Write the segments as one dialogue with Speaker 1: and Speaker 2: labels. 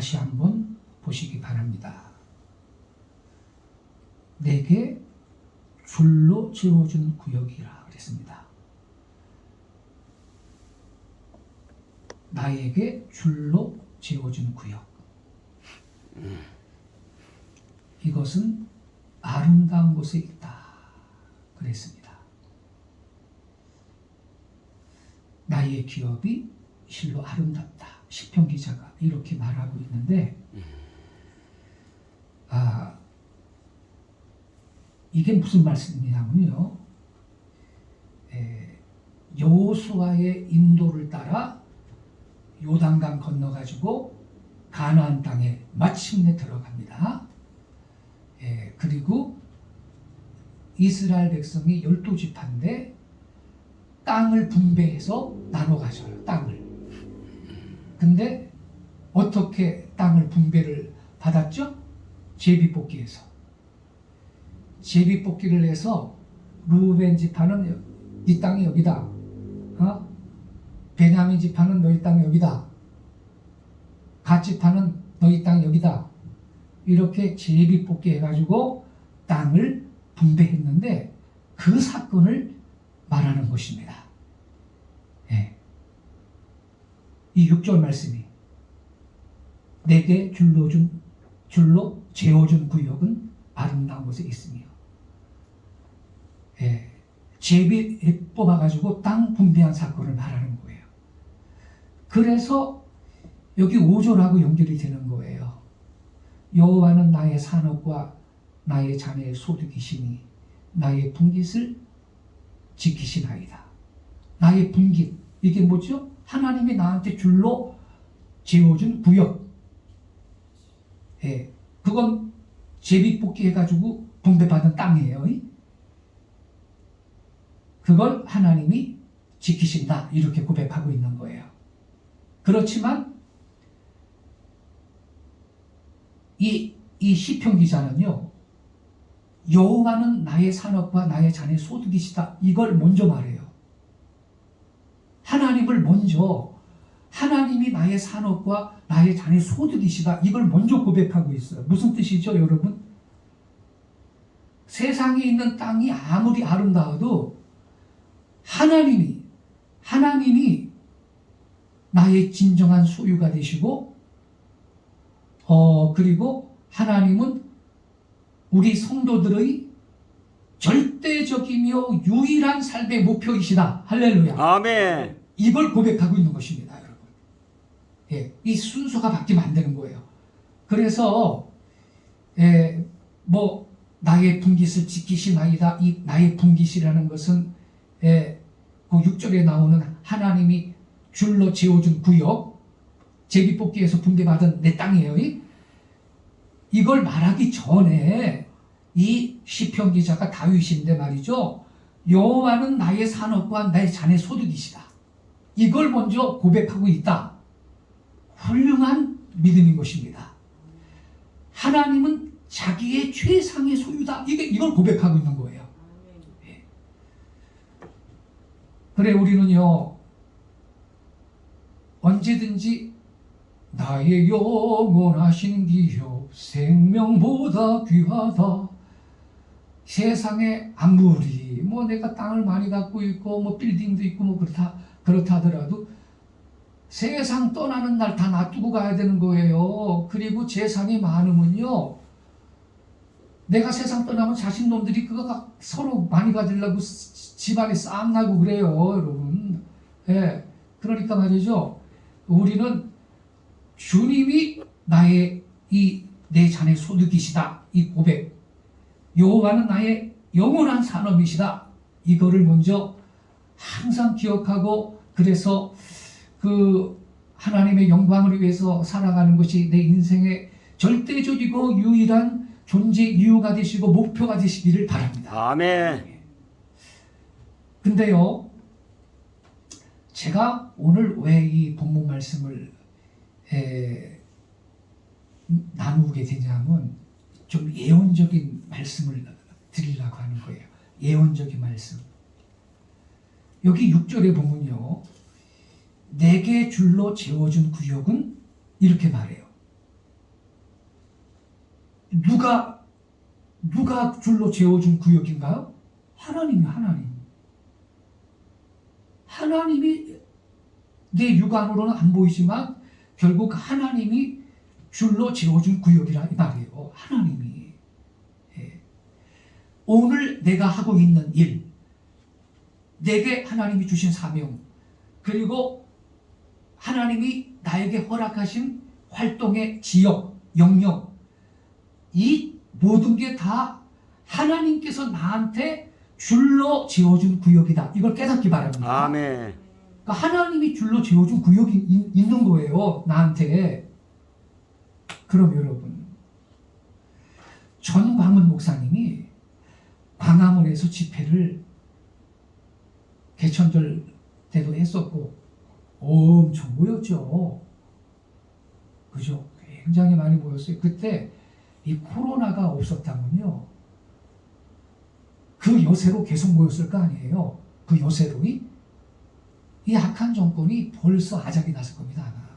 Speaker 1: 다시 한번 보시기 바랍니다. 내게 줄로 재워준 구역이라 그랬습니다. 나에게 줄로 재워준 구역. 이것은 아름다운 곳에 있다 그랬습니다. 나의 기업이 실로 아름답다. 시편 기자가 이렇게 말하고 있는데, 이게 무슨 말씀이냐면요, 여호수아의 인도를 따라 요단강 건너가지고 가나안 땅에 마침내 들어갑니다. 그리고 이스라엘 백성이 12지파인데 땅을 분배해서 나눠 가져요. 땅을. 근데 어떻게 땅을 분배를 받았죠? 제비뽑기에서. 제비뽑기를 해서 루벤 지파는 네 땅이 여기다. 베냐민 지파는 너희 땅이 여기다. 갓 지파는 너희 땅이 여기다. 이렇게 제비뽑기 해가지고 땅을 분배했는데 그 사건을 말하는 것입니다. 이 6절 말씀이 내게 줄로 재워준 구역은 아름다운 곳에 있으며, 제비 뽑아가지고 땅 분배한 사건을 말하는 거예요. 그래서 여기 5절하고 연결이 되는 거예요. 여호와는 나의 산업과 나의 자녀의 소득이시니 나의 분깃을 지키시나이다. 나의 분깃, 이게 뭐죠? 하나님이 나한테 줄로 재워준 구역. 그건 제비뽑기 해가지고 분배받은 땅이에요. 그걸 하나님이 지키신다, 이렇게 고백하고 있는 거예요. 그렇지만 이 시편 기자는요, 여호와는 나의 산업과 나의 자녀의 소득이시다, 이걸 먼저 말해요. 하나님을 먼저, 하나님이 나의 산업과 나의 자녀의 소득이시다, 이걸 먼저 고백하고 있어요. 무슨 뜻이죠, 여러분? 세상에 있는 땅이 아무리 아름다워도 하나님이 나의 진정한 소유가 되시고, 그리고 하나님은 우리 성도들의 절대적이며 유일한 삶의 목표이시다. 할렐루야.
Speaker 2: 아멘.
Speaker 1: 이걸 고백하고 있는 것입니다, 여러분. 이 순서가 바뀌면 안 되는 거예요. 그래서 나의 분깃을 지키시나이다. 이 나의 분깃이라는 것은 그 6절에 나오는 하나님이 줄로 재워준 구역, 제비뽑기에서 분배받은 내 땅이에요. 이걸 말하기 전에 이 시편 기자가 다윗인데 말이죠, 여호와는 나의 산업과 나의 자녀의 소득이시다, 이걸 먼저 고백하고 있다. 훌륭한 믿음인 것입니다. 하나님은 자기의 최상의 소유다, 이걸 고백하고 있는 거예요. 그래, 우리는요, 언제든지 나의 영원하신 기업 생명보다 귀하다. 세상에 아무리 내가 땅을 많이 갖고 있고 빌딩도 있고 그렇다 하더라도 세상 떠나는 날 다 놔두고 가야 되는 거예요. 그리고 재산이 많으면요, 내가 세상 떠나면 자식놈들이 그거 서로 많이 가지려고 집안에 싸움 나고 그래요, 여러분. 그러니까 말이죠, 우리는 주님이 내 자녀의 소득이시다, 이 고백, 여호와는 나의 영원한 산업이시다, 이거를 먼저 항상 기억하고, 그래서 그 하나님의 영광을 위해서 살아가는 것이 내 인생의 절대적이고 유일한 존재 이유가 되시고 목표가 되시기를 바랍니다.
Speaker 2: 아멘.
Speaker 1: 근데요, 제가 오늘 왜 이 본문 말씀을 나누게 되냐면, 좀 예언적인 말씀을 드리려고 하는 거예요. 예언적인 말씀. 여기 6절에 보면요, 내게 줄로 재워준 구역은 이렇게 말해요. 누가 줄로 재워준 구역인가요? 하나님이 하나님이 내 육안으로는 안 보이지만 결국 하나님이 줄로 재워준 구역이라 이 말이에요. 하나님이. 예. 오늘 내가 하고 있는 일, 내게 하나님이 주신 사명, 그리고 하나님이 나에게 허락하신 활동의 지역, 영역, 이 모든 게 다 하나님께서 나한테 줄로 지어준 구역이다. 이걸 깨닫기 바랍니다.
Speaker 2: 아멘.
Speaker 1: 그러니까 하나님이 줄로 지어준 구역이 있는 거예요. 나한테. 그럼 여러분, 전광훈 목사님이 광화문에서 집회를 개천절 때도 했었고 엄청 모였죠. 그죠? 굉장히 많이 모였어요. 그때 이 코로나가 없었다면요, 그 여세로 계속 모였을 거 아니에요. 그 여세로 이 악한 정권이 벌써 아작이 났을 겁니다. 아마.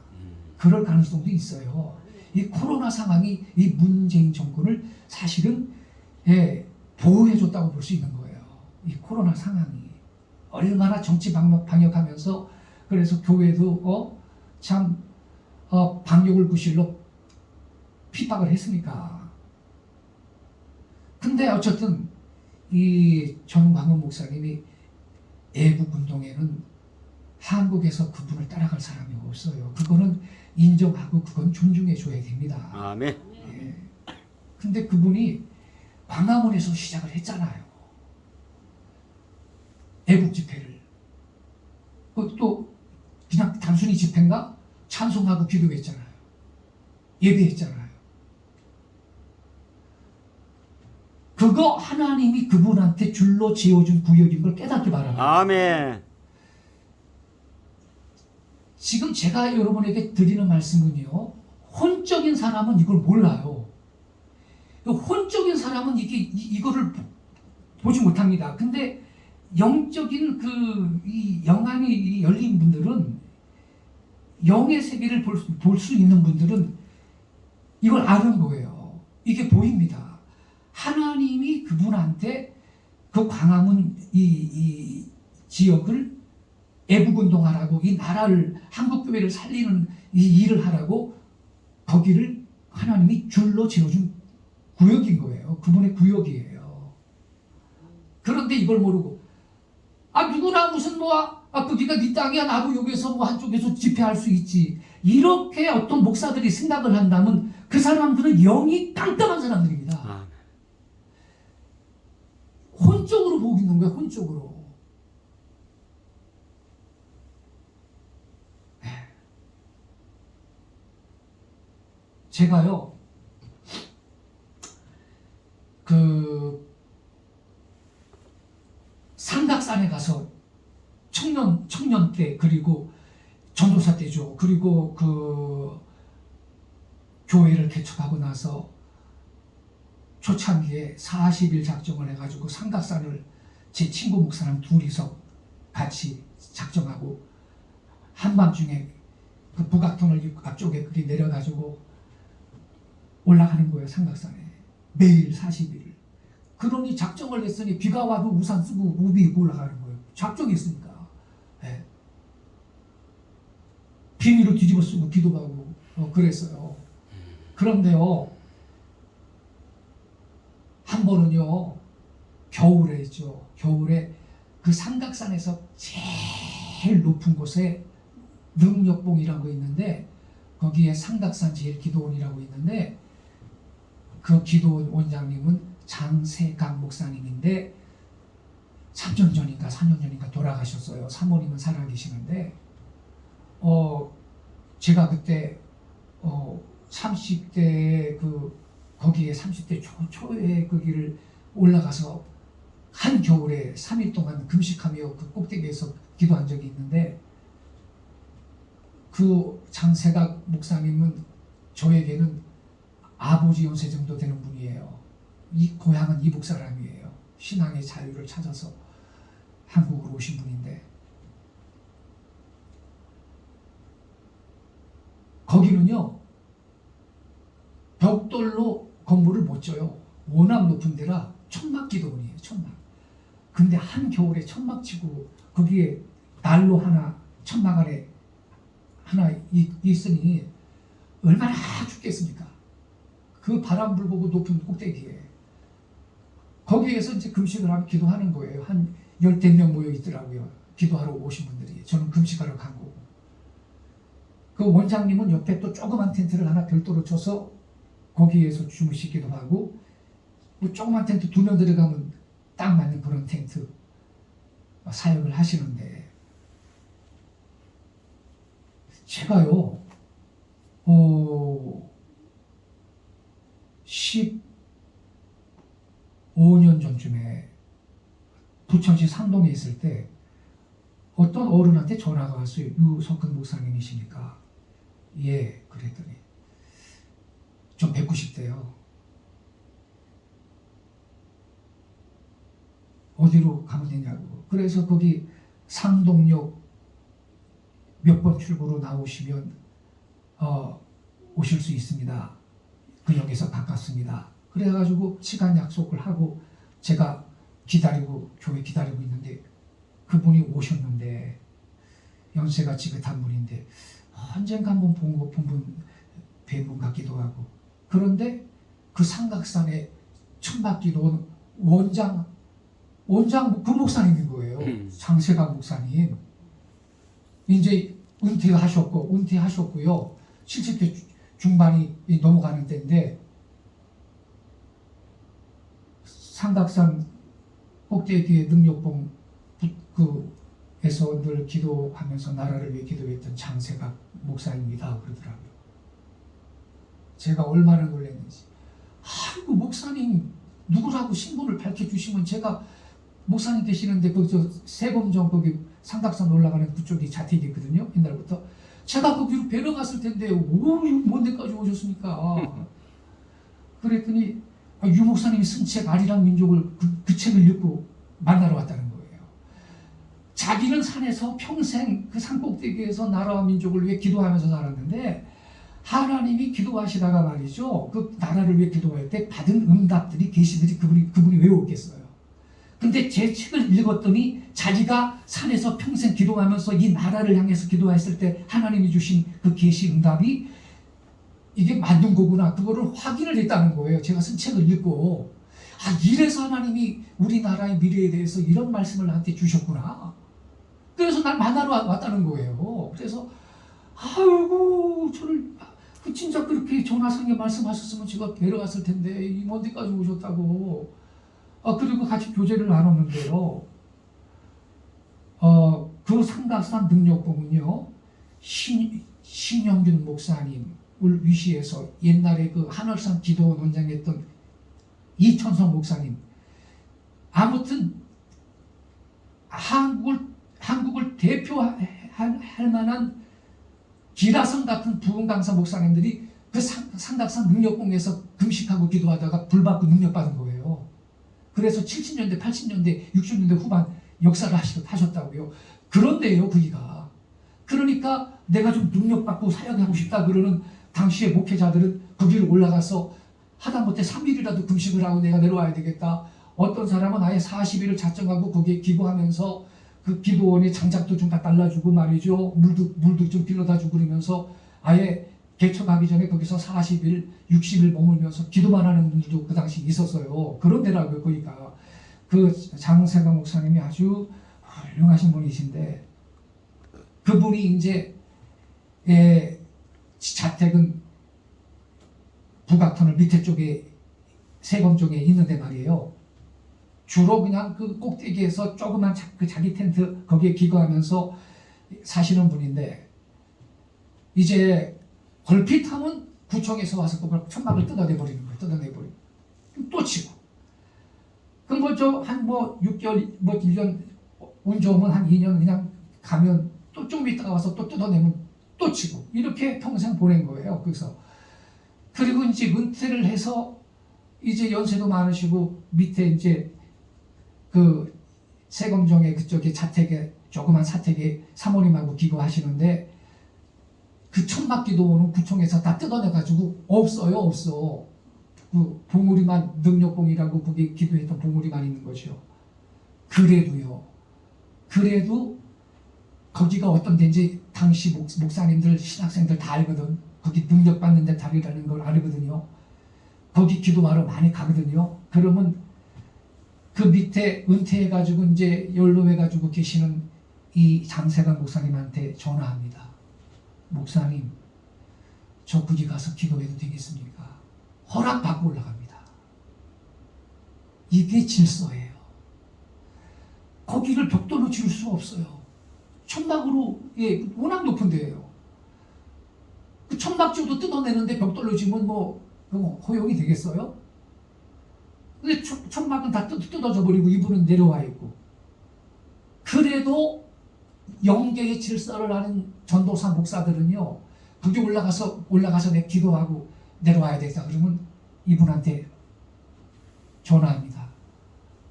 Speaker 1: 그럴 가능성도 있어요. 이 코로나 상황이 이 문재인 정권을 사실은 보호해줬다고 볼 수 있는 거예요. 이 코로나 상황이 얼마나 정치 방역하면서, 그래서 교회도 방역을 구실로 핍박을 했으니까. 근데 어쨌든 이 전광훈 목사님이 애국운동에는 한국에서 그분을 따라갈 사람이 없어요. 그거는 인정하고 그건 존중해 줘야 됩니다.
Speaker 2: 아멘.
Speaker 1: 예. 근데 그분이 광화문에서 시작을 했잖아요. 애국 집회를. 그것도 그냥 단순히 집회인가? 찬송하고 기도했잖아요. 예배했잖아요. 그거 하나님이 그분한테 줄로 지어준 구역인 걸 깨닫기 바랍니다.
Speaker 2: 아멘.
Speaker 1: 지금 제가 여러분에게 드리는 말씀은요, 혼적인 사람은 이걸 몰라요. 혼적인 사람은 이거를 보지 못합니다. 근데 영적인 이 영안이 열린 분들은, 영의 세계를 볼 수 있는 분들은 이걸 아는 거예요. 이게 보입니다. 하나님이 그분한테 그 광화문 이 지역을 애국운동하라고, 이 나라를, 한국교회를 살리는 이 일을 하라고 거기를 하나님이 줄로 지어준 구역인 거예요. 그분의 구역이에요. 그런데 이걸 모르고, 누구나 무슨 거기가 네 땅이야, 나도 여기서 한쪽에서 집회할 수 있지, 이렇게 어떤 목사들이 생각을 한다면 그 사람들은 영이 깜깜한 사람들입니다. 혼적으로 보고 있는 거야, 혼적으로. 제가요, 삼각산에 가서 청년 때, 그리고 전도사 때죠. 그리고 교회를 개척하고 나서 초창기에 40일 작정을 해가지고 삼각산을 제 친구 목사랑 둘이서 같이 작정하고 한밤중에 그 북악터널 앞쪽에 그게 내려가지고 올라가는 거예요. 삼각산에 매일 40일. 그러니 작정을 했으니 비가 와도 우산 쓰고 우비 입고 올라가는 거예요. 작정이 있으니까. 네. 비닐로 뒤집어 쓰고 기도하고 그랬어요. 그런데요, 한 번은요, 겨울에 있죠. 겨울에 그 삼각산에서 제일 높은 곳에 능력봉이라는 거 있는데, 거기에 삼각산 제일 기도원이라고 있는데, 그 기도원 원장님은 장세강 목사님인데 3년 전인가 4년 전인가 돌아가셨어요. 사모님은 살아계시는데, 제가 그때 30대 거기에 30대 초에 거기를 올라가서 한 겨울에 3일 동안 금식하며 그 꼭대기에서 기도한 적이 있는데, 그 장세각 목사님은 저에게는 아버지 연세 정도 되는 분이에요. 이 고향은 이북 사람이에요. 신앙의 자유를 찾아서 한국으로 오신 분인데, 거기는요, 벽돌로 건물을 못 져요. 워낙 높은 데라 천막 기도원이에요. 천막. 근데 한겨울에 천막 치고 거기에 난로 하나 천막 안에 하나 있으니 얼마나 죽겠습니까? 그 바람 불고 높은 꼭대기에 거기에서 이제 금식을 하면 기도하는 거예요. 한 10명 모여 있더라고요. 기도하러 오신 분들이. 저는 금식하러 간 거고. 그 원장님은 옆에 또 조그만 텐트를 하나 별도로 쳐서 거기에서 주무시기도 하고, 뭐 조그만 텐트 2명 들어가면 딱 맞는 그런 텐트 사역을 하시는데, 제가요 15년 전쯤에 부천시 상동에 있을 때 어떤 어른한테 전화가 왔어요. 유석근 목사님이십니까? 예. 그랬더니 좀 190대요. 어디로 가면 되냐고. 그래서 거기 상동역 몇 번 출구로 나오시면 오실 수 있습니다. 그 역에서 가깝습니다. 그래가지고 시간 약속을 하고 제가 교회 기다리고 있는데 그분이 오셨는데 연세가 지긋한 분인데 언젠가 한번 본 분 같기도 하고, 그런데 그 삼각산에 천막기도 원장 그 목사님인 거예요. 장세강 목사님. 이제 은퇴하셨고요. 70대 중반이 넘어가는 때인데 삼각산 꼭대기에 능력봉 에서 늘 기도하면서 나라를 위해 기도했던 장세각 목사입니다. 그러더라고요. 제가 얼마나 놀랐는지. 아이고, 목사님 누구라고 신분을 밝혀주시면, 제가 목사님 되시는데 거기서 세범정 거기 삼각산 올라가는 그쪽이 자택이거든요. 옛날부터. 제가 거기로 뵈러 갔을 텐데 뭔 데까지 오셨습니까? 그랬더니 유 목사님이 쓴 책 아리랑 민족을 그 책을 읽고 만나러 왔다는 거예요. 자기는 산에서 평생 그 산꼭대기에서 나라와 민족을 위해 기도하면서 살았는데, 하나님이 기도하시다가 말이죠, 그 나라를 위해 기도할 때 받은 응답들이, 계시들이 그분이 외웠겠어요. 근데 제 책을 읽었더니 자기가 산에서 평생 기도하면서 이 나라를 향해서 기도했을 때 하나님이 주신 그 계시 응답이 이게 맞는 거구나, 그거를 확인을 했다는 거예요. 제가 쓴 책을 읽고, 이래서 하나님이 우리나라의 미래에 대해서 이런 말씀을 나한테 주셨구나. 그래서 날 만나러 왔다는 거예요. 그래서 아이고, 저를 진짜 그렇게 전화상에 말씀하셨으면 제가 뵈러 갔을 텐데 먼 데까지 오셨다고. 그리고 같이 교제를 나눴는데요. 그 삼각산 능력봉은요, 신영균 목사님을 위시해서 옛날에 그 한월산 기도원 원장했던 이천성 목사님, 아무튼 한국을 대표할 만한 기라성 같은 부흥 강사 목사님들이 그 삼각산 능력봉에서 금식하고 기도하다가 불받고 능력받은 거예요. 그래서 70년대, 80년대, 60년대 후반 역사를 하셨다고요. 그런데요, 거기가. 그러니까 내가 좀 능력받고 사역하고 싶다 그러는 당시의 목회자들은 거기로 올라가서 하다못해 3일이라도 금식을 하고 내가 내려와야 되겠다. 어떤 사람은 아예 40일을 작정하고 거기에 기도하면서 그 기도원에 장작도 좀 갖다 달라주고 말이죠. 물도 좀 빌려다 주고 그러면서 아예 개척하기 전에 거기서 40일, 60일 머물면서 기도만 하는 분들도 그 당시 있었어요. 그런 데라고요, 거기가. 그 장세가 목사님이 아주 훌륭하신 분이신데, 그분이 이제 자택은 북악터널 밑에 쪽에 세검 쪽에 있는데 말이에요. 주로 그냥 그 꼭대기에서 조그만 그 자기 텐트 거기에 기거하면서 사시는 분인데, 이제 걸핏하면 구청에서 와서 그 천막을 뜯어내버리는 거예요. 뜯어내버리고 또 치고. 그럼 한 6개월, 1년 운 좋으면 한 2년 그냥 가면 또 좀 있다가 와서 또 뜯어내면 또 치고, 이렇게 평생 보낸 거예요. 그리고 이제 은퇴를 해서 이제 연세도 많으시고 밑에 이제 그 세검정에 그쪽에 자택에 조그만 사택에 사모님하고 기거하시는데, 그 천막기도원은 구청에서 다 뜯어내가지고 없어요. 그 봉우리만 능력봉이라고 거기 기도했던 봉우리만 있는 거죠. 그래도 거기가 어떤 데인지 당시 목사님들 신학생들 다 알거든. 거기 능력 받는 데 답이라는 걸 알거든요. 거기 기도하러 많이 가거든요. 그러면 그 밑에 은퇴해가지고 이제 연로해가지고 계시는 이 장세관 목사님한테 전화합니다. 목사님, 저 거기 가서 기도해도 되겠습니까? 허락받고 올라갑니다. 이게 질서예요. 거기를 벽돌로 지을 수 없어요. 천막으로, 워낙 높은 데예요. 그 천막지도 뜯어내는데 벽돌로 지으면 뭐 허용이 되겠어요? 근데 천막은 다 뜯어져 버리고 이분은 내려와 있고. 그래도 영계의 질서를 아는 전도사 목사들은요, 거기 올라가서 내 기도하고 내려와야 되겠다 그러면 이분한테 전화합니다.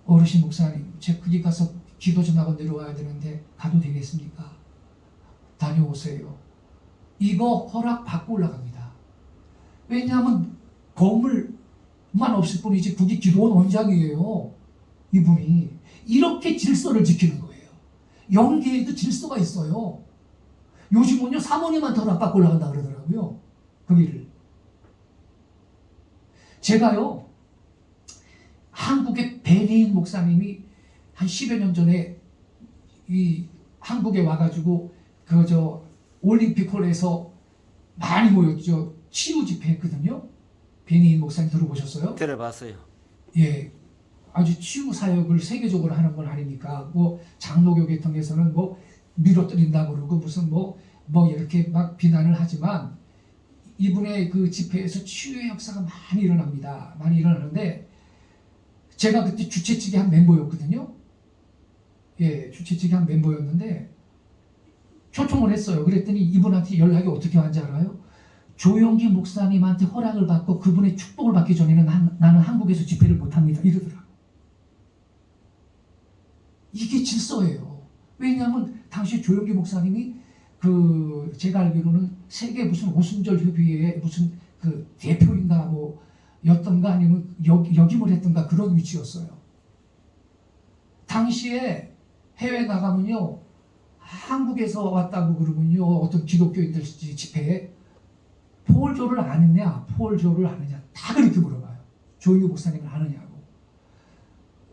Speaker 1: 어르신 목사님, 제가 거기 가서 기도 좀 하고 내려와야 되는데 가도 되겠습니까? 다녀오세요. 이거 허락받고 올라갑니다. 왜냐하면 건물만 없을 뿐이지 거기 기도원 원장이에요. 이분이. 이렇게 질서를 지키는 거예요. 영계에도 질서가 있어요. 요즘은요, 사모님한테 허락받고 올라간다 그러더라고요. 거기를. 제가요, 한국의 베니인 목사님이 한 10여 년 전에 이 한국에 와가지고 올림픽홀에서 많이 모였죠. 치유 집회 했거든요. 베니인 목사님 들어보셨어요?
Speaker 2: 들어봤어요.
Speaker 1: 예. 아주 치유 사역을 세계적으로 하는 건 아니니까, 장로교 계통에서는 밀어뜨린다 그러고 무슨 이렇게 막 비난을 하지만 이분의 그 집회에서 치유의 역사가 많이 일어납니다. 많이 일어나는데 제가 그때 주최 측의 한 멤버였거든요. 예, 주최 측의 한 멤버였는데 초청을 했어요. 그랬더니 이분한테 연락이 어떻게 왔는지 알아요? 조영기 목사님한테 허락을 받고 그분의 축복을 받기 전에는 나는 한국에서 집회를 못합니다. 이러더라고요. 이게 질서예요. 왜냐하면 당시 조영기 목사님이 제가 알기로는 세계 무슨 오순절 협의회의 무슨 그 대표인가 였던가 아니면 역임을 했던가 그런 위치였어요. 당시에 해외 나가면요, 한국에서 왔다고 그러면요, 어떤 기독교인들 집회에 폴조를 아느냐, 폴조를 아느냐 다 그렇게 물어봐요. 조영기 목사님을 아느냐고.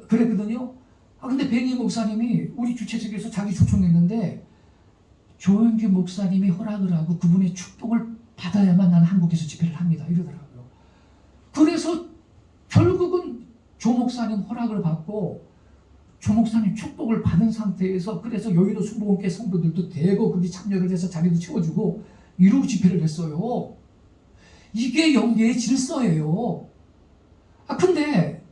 Speaker 1: 그랬거든요. 근데 베니 목사님이 우리 주최 측에서 자기 초청했는데 조영기 목사님이 허락을 하고 그분의 축복을 받아야만 나는 한국에서 집회를 합니다. 이러더라고요. 그래서 결국은 조 목사님 허락을 받고 조 목사님 축복을 받은 상태에서 그래서 여의도 순복음교회 성도들도 대거 거기 참여를 해서 자리도 채워주고 이러고 집회를 했어요. 이게 영계의 질서예요. 근데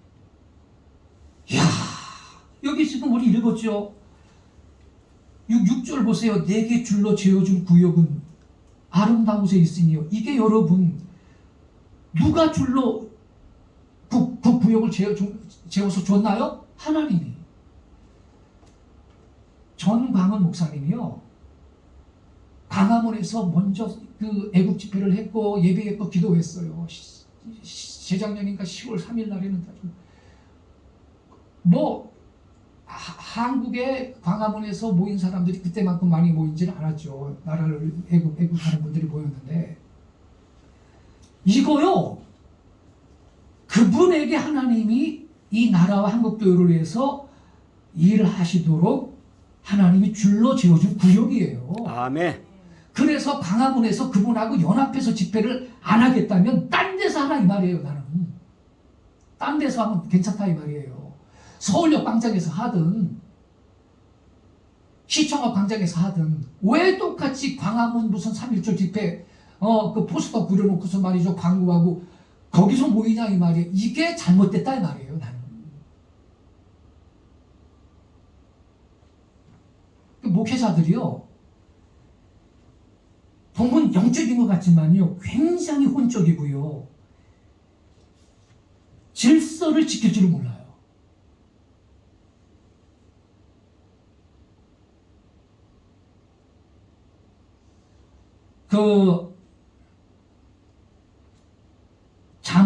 Speaker 1: 여기 지금 우리 읽었죠. 6절 보세요. 내게 줄로 재어준 구역은 아름다운 곳에 있으니요. 이게 여러분 누가 줄로 그 구역을 재어서 줬나요? 하나님이. 전광훈 목사님이요, 광화문에서 먼저 그 애국 집회를 했고 예배했고 기도했어요. 재작년인가 10월 3일 날에는 한국의 광화문에서 모인 사람들이 그때만큼 많이 모인지는 않았죠. 나라를 애국하는 분들이 모였는데 이거요, 그분에게 하나님이 이 나라와 한국교회를 위해서 일을 하시도록 하나님이 줄로 지어준 구역이에요.
Speaker 2: 아멘.
Speaker 1: 그래서 광화문에서 그분하고 연합해서 집회를 안 하겠다면 딴 데서 하라 이 말이에요. 나는 딴 데서 하면 괜찮다 이 말이에요. 서울역 광장에서 하든 시청역 광장에서 하든 왜 똑같이 광화문 무슨 3.1절 집회 그 포스터 그려놓고서 말이죠, 광고하고 거기서 모이냐 이 말이에요. 이게 잘못됐다 이 말이에요. 나는 목회자들이요, 보면 영적인 것 같지만요 굉장히 혼적이고요, 질서를 지킬 줄을 몰라요.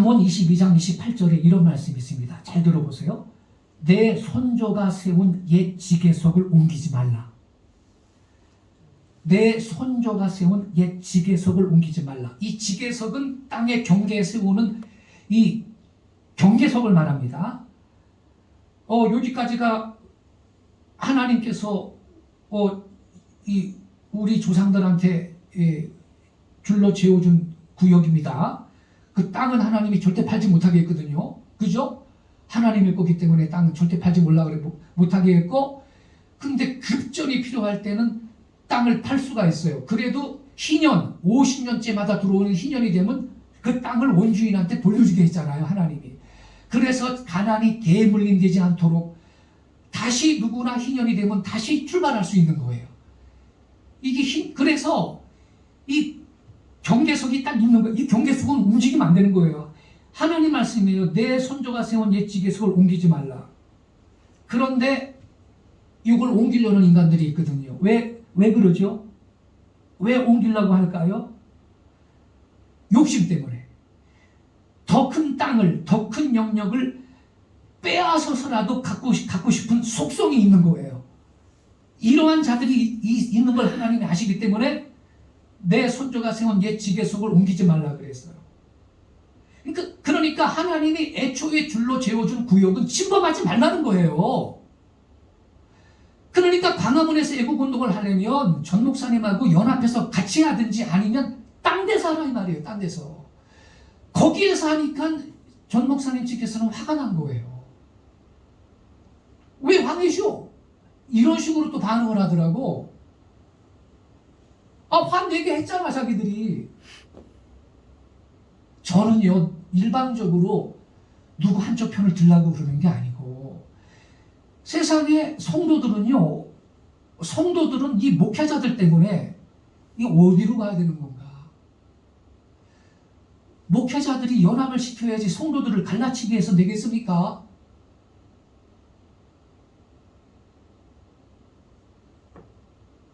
Speaker 1: 잠언 22장 28절에 이런 말씀이 있습니다. 잘 들어보세요. 내 손조가 세운 옛 지계석을 옮기지 말라. 내 손조가 세운 옛 지계석을 옮기지 말라. 이 지계석은 땅의 경계에 세우는 이 경계석을 말합니다. 여기까지가 하나님께서 우리 조상들한테 줄로 재워준 구역입니다. 그 땅은 하나님이 절대 팔지 못하게 했거든요. 그죠? 하나님의 거기 때문에 땅은 절대 팔지 못하게 했고, 근데 급전이 필요할 때는 땅을 팔 수가 있어요. 그래도 희년, 50년째마다 들어오는 희년이 되면 그 땅을 원주인한테 돌려주게 했잖아요, 하나님이. 그래서 가나안이 대물림되지 않도록 다시 누구나 희년이 되면 다시 출발할 수 있는 거예요. 그래서 이 경계석이 딱 있는 거예요. 이 경계석은 움직이면 안 되는 거예요. 하나님 말씀이에요. 내 손조가 세운 옛 지계석을 옮기지 말라. 그런데 이걸 옮기려는 인간들이 있거든요. 왜 그러죠? 왜 옮기려고 할까요? 욕심 때문에. 더 큰 땅을, 더 큰 영역을 빼앗아서라도 갖고 싶은 속성이 있는 거예요. 이러한 자들이 있는 걸 하나님이 아시기 때문에 내 손조가 세운 옛 지계석을 옮기지 말라 그랬어요. 그러니까 하나님이 애초에 줄로 재워준 구역은 침범하지 말라는 거예요. 그러니까 광화문에서 애국운동을 하려면 전 목사님하고 연합해서 같이 하든지 아니면 딴 데서 하라 이 말이에요. 딴 데서. 거기에서 하니까 전 목사님 측에서는 화가 난 거예요. 왜 화내셔? 이런 식으로 또 반응을 하더라고. 화내게 했잖아 자기들이. 저는요 일방적으로 누구 한쪽 편을 들라고 그러는 게 아니고, 세상의 성도들은 이 목회자들 때문에 이 어디로 가야 되는 건가? 목회자들이 연합을 시켜야지 성도들을 갈라치기 해서 되겠습니까?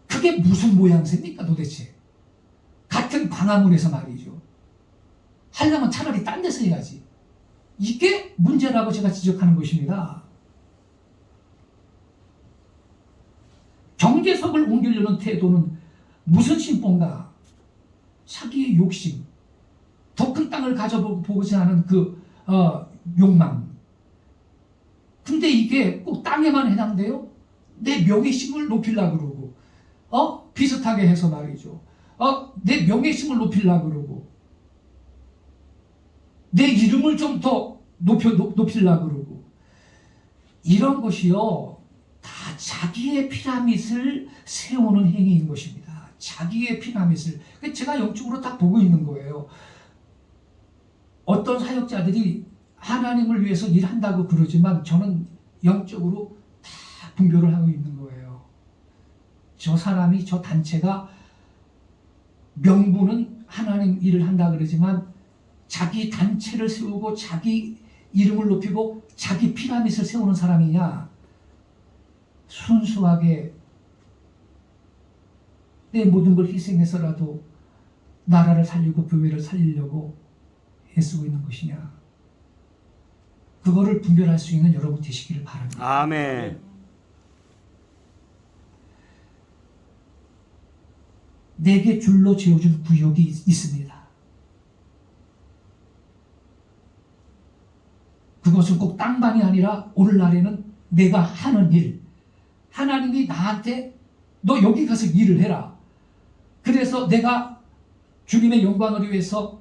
Speaker 1: 그게 무슨 모양새입니까 도대체? 같은 광화문에서 말이죠. 하려면 차라리 딴 데서 해야지. 이게 문제라고 제가 지적하는 것입니다. 경계석을 옮기려는 태도는 무슨 심보인가? 자기의 욕심, 더 큰 땅을 가져보고자 하는 욕망. 근데 이게 꼭 땅에만 해당돼요? 내 명예심을 높이려고 그러고, 비슷하게 해서 말이죠. 내 명예심을 높이려고 그러고, 내 이름을 좀 더 높이려고 그러고, 이런 것이요 다 자기의 피라밋을 세우는 행위인 것입니다. 자기의 피라밋을. 제가 영적으로 딱 보고 있는 거예요. 어떤 사역자들이 하나님을 위해서 일한다고 그러지만 저는 영적으로 다 분별을 하고 있는 거예요. 저 사람이, 저 단체가 명분은 하나님 일을 한다 그러지만 자기 단체를 세우고 자기 이름을 높이고 자기 피라밋을 세우는 사람이냐, 순수하게 내 모든 걸 희생해서라도 나라를 살리고 교회를 살리려고 애쓰고 있는 것이냐, 그거를 분별할 수 있는 여러분 되시기를 바랍니다.
Speaker 2: 아멘.
Speaker 1: 내게 줄로 재워준 구역이 있습니다. 그것은 꼭 땅만이 아니라 오늘날에는 내가 하는 일, 하나님이 나한테 너 여기 가서 일을 해라. 그래서 내가 주님의 영광을 위해서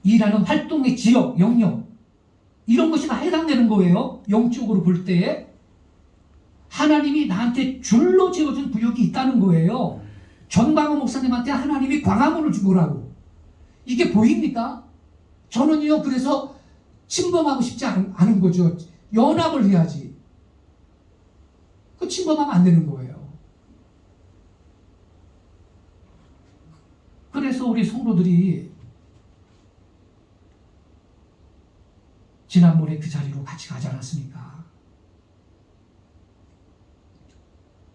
Speaker 1: 일하는 활동의 지역, 영역, 이런 것이 다 해당되는 거예요. 영적으로 볼 때에 하나님이 나한테 줄로 재워준 구역이 있다는 거예요. 전광호 목사님한테 하나님이 광화문을 준 거라고. 이게 보입니까? 저는요 그래서 침범하고 싶지 않은 거죠. 연합을 해야지. 그 침범하면 안 되는 거예요. 그래서 우리 성도들이 지난번에 그 자리로 같이 가지 않았습니까?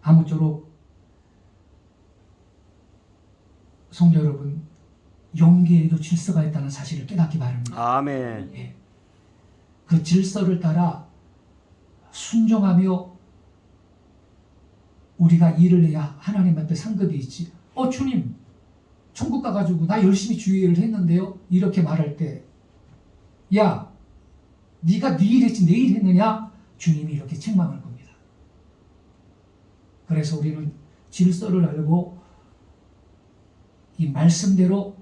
Speaker 1: 아무쪼록 성도 여러분, 용기에도 질서가 있다는 사실을 깨닫기 바랍니다.
Speaker 2: 아멘.
Speaker 1: 예. 그 질서를 따라 순종하며 우리가 일을 해야 하나님 앞에 상급이 있지. 주님, 천국 가가지고 나 열심히 주일을 했는데요. 이렇게 말할 때, 야, 네가 네 일 했지 내 일 했느냐? 주님이 이렇게 책망할 겁니다. 그래서 우리는 질서를 알고 이 말씀대로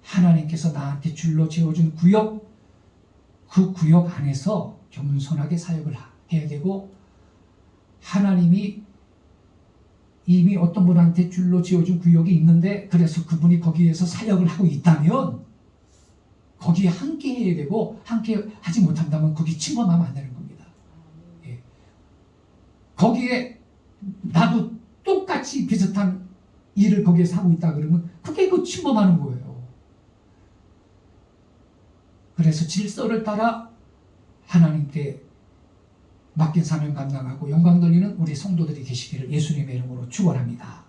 Speaker 1: 하나님께서 나한테 줄로 지어준 구역, 그 구역 안에서 겸손하게 사역을 해야 되고, 하나님이 이미 어떤 분한테 줄로 지어준 구역이 있는데 그래서 그분이 거기에서 사역을 하고 있다면 거기에 함께 해야 되고, 함께 하지 못한다면 거기 침범하면 안 되는 겁니다. 예. 거기에 나도 똑같이 비슷한 일을 거기에서 하고 있다 그러면 그게 그 침범하는 거예요. 그래서 질서를 따라 하나님께 맡긴 사명 감당하고 영광 돌리는 우리 성도들이 계시기를 예수님의 이름으로 축원합니다.